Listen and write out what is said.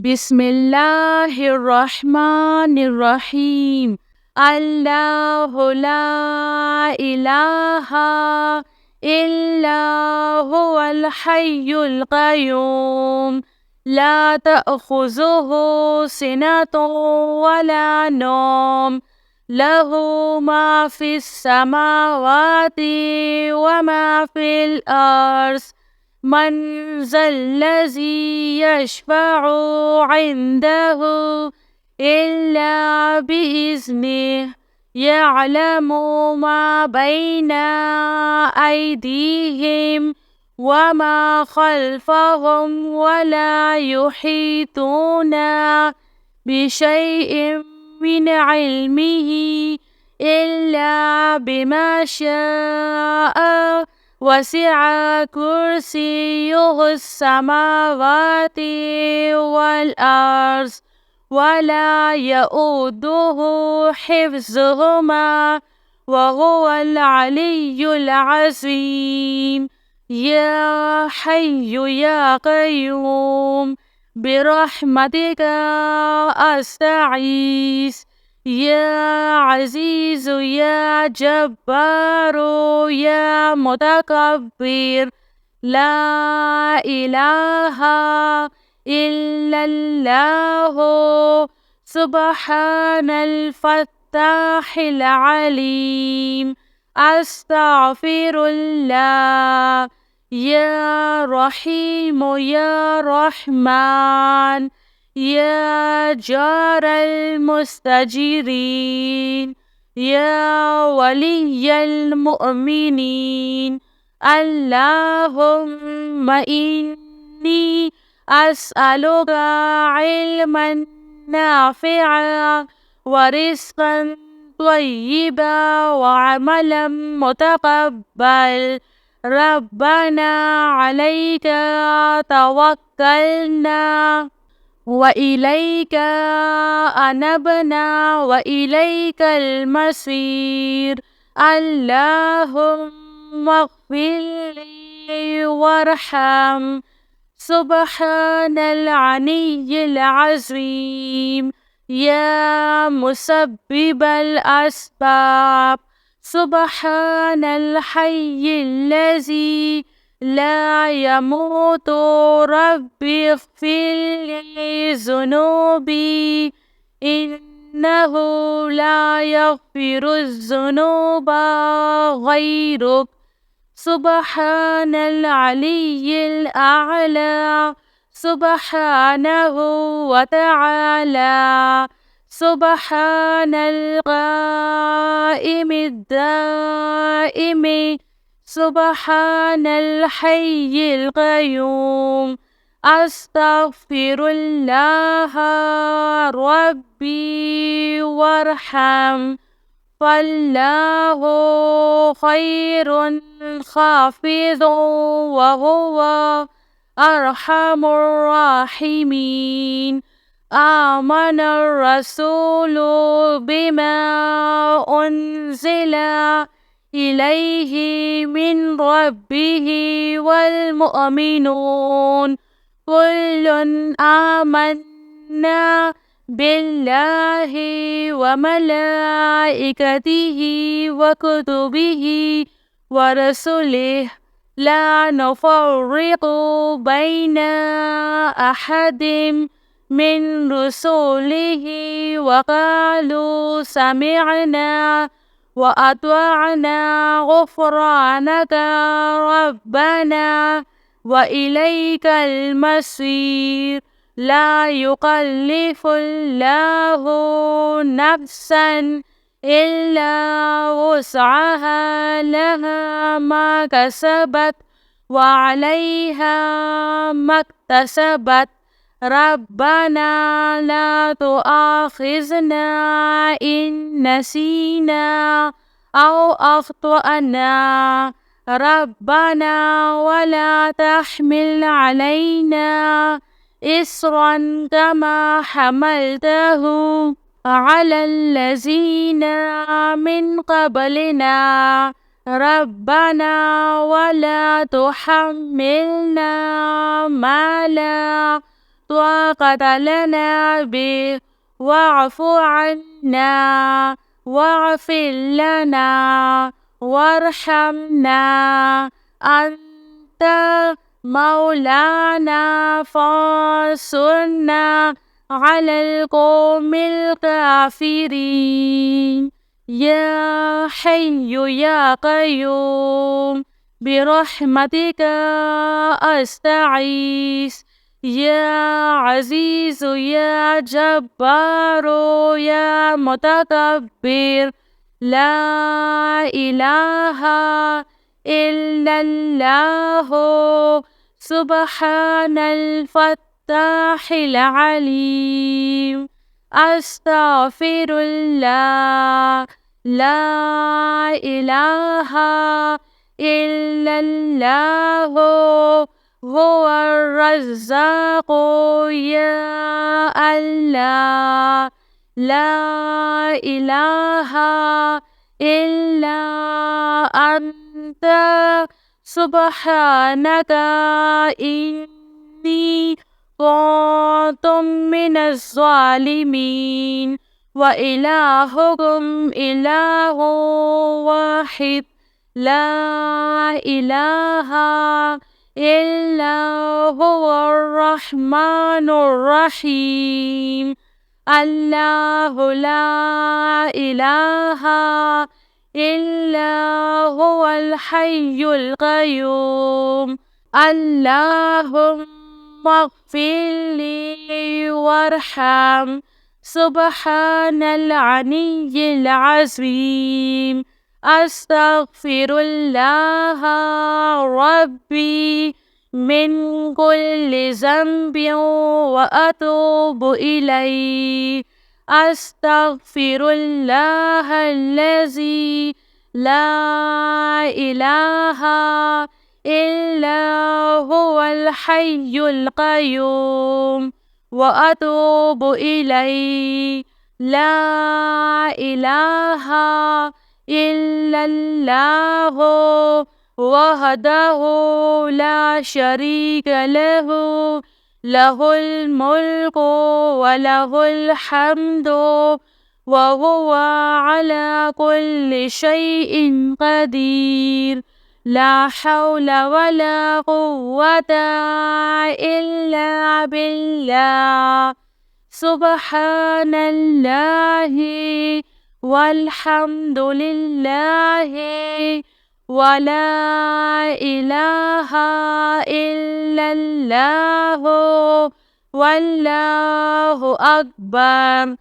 بسم الله الرحمن الرحيم. الله لا إله إلا هو الحي القيوم لا تأخذه سنة ولا نوم له ما في السماوات وما في الأرض من ذا الذي يشفع عنده إلا بإذنه يعلم ما بين أيديهم وما خلفهم ولا يحيطون بشيء من علمه إلا بما شاء وسع كرسيه السماوات والأرض ولا يؤوده حفظهما وهو العلي العظيم. يا حي يا قيوم برحمتك أستعيذ. يا عزيز يا جبار يا متكبر لا إله إلا الله سبحان الفتاح العليم. أستغفر الله. يا رحيم يا رحمن يا جار المستجيرين يا ولي المؤمنين. اللهم إني أسألك علما نافعا ورزقا طيبا وعملا متقبل. ربنا عليك توكلنا وإليك أنبنا وإليك المصير. اللهم اغفر لي وارحم. سبحان العلي العظيم. يا مسبب الأسباب سبحان الحي الذي لا يموت. ربي اغفر لي ذنوبي إنه لا يغفر الذنوب غيرك. سبحان العلي الأعلى سبحانه وتعالى. سبحان القائم الدائم سبحان الحي القيوم. أستغفر الله ربي وارحم فالله خير خافض وهو أرحم الراحمين. آمن الرسول بما أنزل إليه من ربه والمؤمنون كل آمنا بالله وملائكته وكتبه ورسله لا نفرق بين أحد من رسله وقالوا سمعنا وأطعنا غفرانك ربنا وإليك المصير. لا يكلف الله نفسا إلا وسعها لها ما كسبت وعليها ما اكتسبت. ربنا لا تؤاخذنا إن نسينا أو أخطأنا. ربنا ولا تحمل علينا إصرا كما حملته على الذين من قبلنا. ربنا ولا تحملنا ما لا طاقة لنا به واعف عنا واغفر لنا وارحمنا أنت مولانا فانصرنا على القوم الكافرين يا حي يا قيوم برحمتك أستغيث يا عزيز يا جبار يا متكبر لا إله إلا الله سبحان الفتاح العليم أستغفر الله لا إله إلا الله هو الرزاق يا الله لا إله إلا أنت سبحانك إني كنت من الظالمين وإلهكم إله واحد لا إله إلا هو الرحمن الرحيم الله لا إله إلا هو الحي القيوم اللهم اغفر لي وارحم سبحان العلي العظيم أستغفر الله ربي من كل ذنب وأتوب إليه أستغفر الله الذي لا إله إلا هو الحي القيوم وأتوب إليه لا إله إلا الله وحده لا شريك له له الملك وله الحمد وهو على كل شيء قدير لا حول ولا قوة إلا بالله سبحان الله والحمد لله ولا إله إلا الله والله أكبر